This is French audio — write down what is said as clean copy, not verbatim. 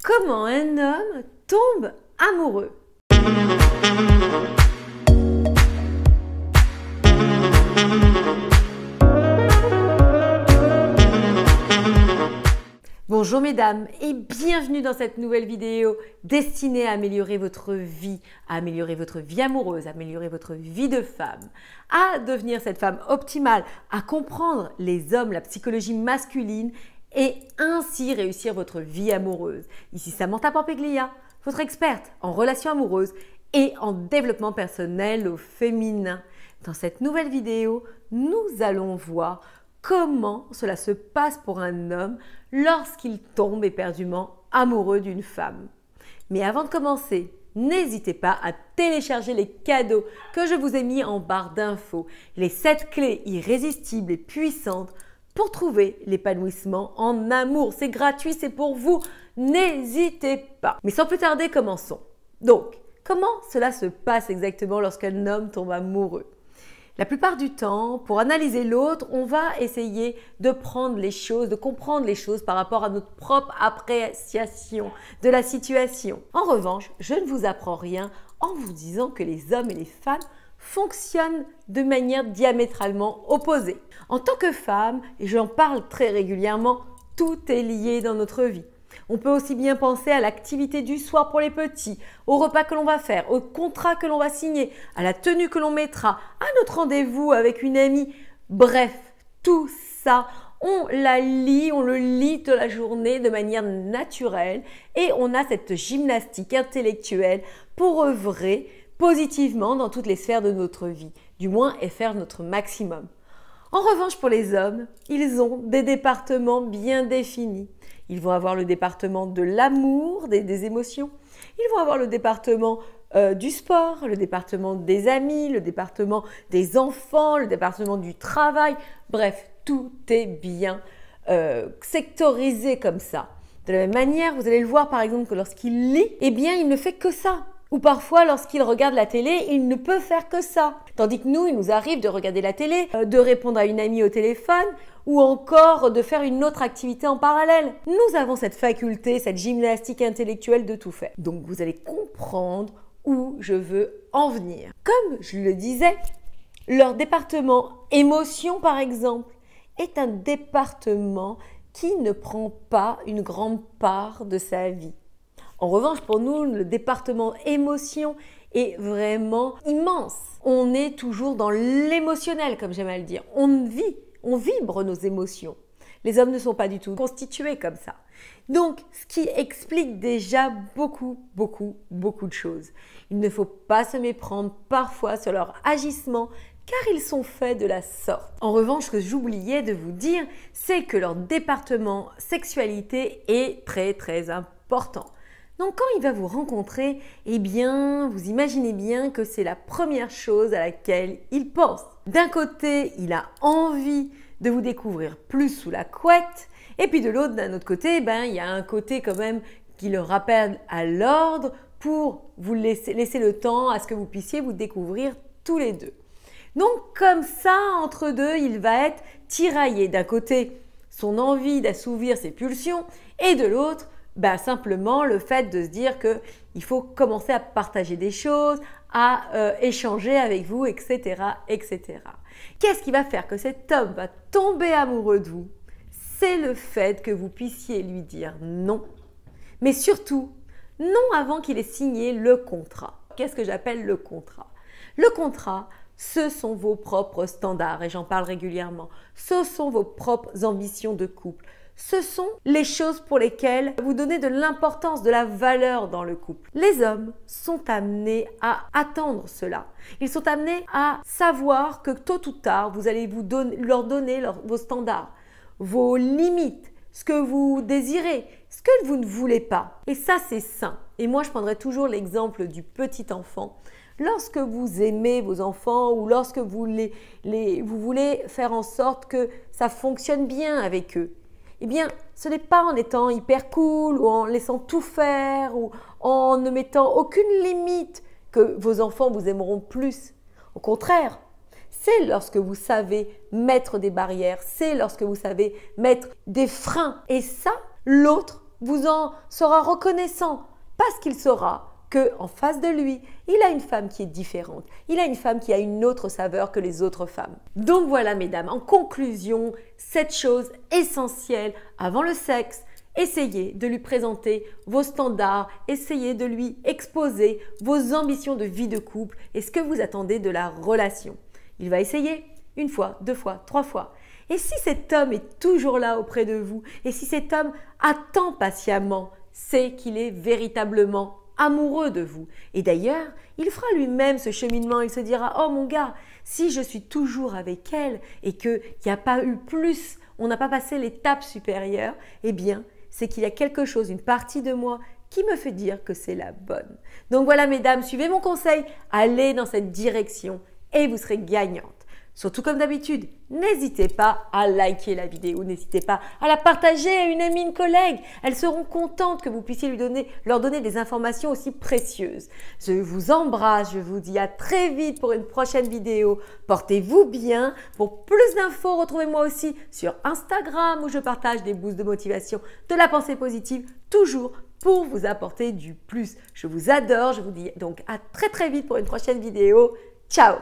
Comment un homme tombe amoureux? Bonjour mesdames et bienvenue dans cette nouvelle vidéo destinée à améliorer votre vie amoureuse, à améliorer votre vie de femme, à devenir cette femme optimale, à comprendre les hommes, la psychologie masculine et ainsi réussir votre vie amoureuse. Ici Samantha Pampeglia, votre experte en relations amoureuses et en développement personnel au féminin. Dans cette nouvelle vidéo, nous allons voir comment cela se passe pour un homme lorsqu'il tombe éperdument amoureux d'une femme. Mais avant de commencer, n'hésitez pas à télécharger les cadeaux que je vous ai mis en barre d'infos, les 7 clés irrésistibles et puissantes pour trouver l'épanouissement en amour. C'est gratuit, c'est pour vous, n'hésitez pas. Mais sans plus tarder, commençons. Donc, comment cela se passe exactement lorsqu'un homme tombe amoureux? La plupart du temps, pour analyser l'autre, on va essayer de prendre les choses, de comprendre les choses par rapport à notre propre appréciation de la situation. En revanche, je ne vous apprends rien en vous disant que les hommes et les femmes fonctionnent de manière diamétralement opposée. En tant que femme, et j'en parle très régulièrement, tout est lié dans notre vie. On peut aussi bien penser à l'activité du soir pour les petits, au repas que l'on va faire, au contrat que l'on va signer, à la tenue que l'on mettra, à notre rendez-vous avec une amie. Bref, tout ça, on le lit de la journée de manière naturelle et on a cette gymnastique intellectuelle pour œuvrer positivement dans toutes les sphères de notre vie, du moins et faire notre maximum. En revanche, pour les hommes, ils ont des départements bien définis. Ils vont avoir le département de l'amour, des émotions. Ils vont avoir le département du sport, le département des amis, le département des enfants, le département du travail. Bref, tout est bien sectorisé comme ça. De la même manière, vous allez le voir par exemple que lorsqu'il lit, eh bien, il ne fait que ça. Ou parfois, lorsqu'il regarde la télé, il ne peut faire que ça. Tandis que nous, il nous arrive de regarder la télé, de répondre à une amie au téléphone ou encore de faire une autre activité en parallèle. Nous avons cette faculté, cette gymnastique intellectuelle de tout faire. Donc, vous allez comprendre où je veux en venir. Comme je le disais, leur département émotion, par exemple, est un département qui ne prend pas une grande part de sa vie. En revanche, pour nous, le département émotion est vraiment immense. On est toujours dans l'émotionnel, comme j'aime à le dire. On vibre nos émotions. Les hommes ne sont pas du tout constitués comme ça. Donc, ce qui explique déjà beaucoup de choses. Il ne faut pas se méprendre parfois sur leur agissement, car ils sont faits de la sorte. En revanche, ce que j'oubliais de vous dire, c'est que leur département sexualité est très important. Donc quand il va vous rencontrer, eh bien, vous imaginez bien que c'est la première chose à laquelle il pense. D'un côté, il a envie de vous découvrir plus sous la couette, et puis de l'autre, d'un autre côté, il y a un côté quand même qui le rappelle à l'ordre pour vous laisser le temps à ce que vous puissiez vous découvrir tous les deux. Donc comme ça, entre deux, il va être tiraillé. D'un côté, son envie d'assouvir ses pulsions, et de l'autre, simplement le fait de se dire qu'il faut commencer à partager des choses, à échanger avec vous, etc. etc. Qu'est-ce qui va faire que cet homme va tomber amoureux de vous? C'est le fait que vous puissiez lui dire non, mais surtout non avant qu'il ait signé le contrat. Qu'est-ce que j'appelle le contrat? Le contrat, ce sont vos propres standards et j'en parle régulièrement. Ce sont vos propres ambitions de couple. Ce sont les choses pour lesquelles vous donnez de l'importance, de la valeur dans le couple. Les hommes sont amenés à attendre cela. Ils sont amenés à savoir que tôt ou tard, vous allez leur donner vos standards, vos limites, ce que vous désirez, ce que vous ne voulez pas. Et ça, c'est sain. Et moi, je prendrai toujours l'exemple du petit enfant. Lorsque vous aimez vos enfants ou lorsque vous voulez faire en sorte que ça fonctionne bien avec eux, eh bien, ce n'est pas en étant hyper cool ou en laissant tout faire ou en ne mettant aucune limite que vos enfants vous aimeront plus. Au contraire, c'est lorsque vous savez mettre des barrières, c'est lorsque vous savez mettre des freins. Et ça, l'autre vous en sera reconnaissant parce qu'il saura que en face de lui, il a une femme qui est différente. Il a une femme qui a une autre saveur que les autres femmes. Donc voilà mesdames, en conclusion, cette chose essentielle avant le sexe, essayez de lui présenter vos standards, essayez de lui exposer vos ambitions de vie de couple et ce que vous attendez de la relation. Il va essayer une fois, 2 fois, 3 fois. Et si cet homme est toujours là auprès de vous, et si cet homme attend patiemment, c'est qu'il est véritablement amoureux de vous. Et d'ailleurs, il fera lui-même ce cheminement, il se dira « Oh mon gars, si je suis toujours avec elle et qu'il n'y a pas eu plus, on n'a pas passé l'étape supérieure, eh bien, c'est qu'il y a quelque chose, une partie de moi qui me fait dire que c'est la bonne. » Donc voilà mesdames, suivez mon conseil, allez dans cette direction et vous serez gagnante. Surtout comme d'habitude, n'hésitez pas à liker la vidéo, n'hésitez pas à la partager à une amie, une collègue. Elles seront contentes que vous puissiez leur donner des informations aussi précieuses. Je vous embrasse, je vous dis à très vite pour une prochaine vidéo. Portez-vous bien. Pour plus d'infos, retrouvez-moi aussi sur Instagram où je partage des boosts de motivation, de la pensée positive, toujours pour vous apporter du plus. Je vous adore, je vous dis donc à très vite pour une prochaine vidéo. Ciao!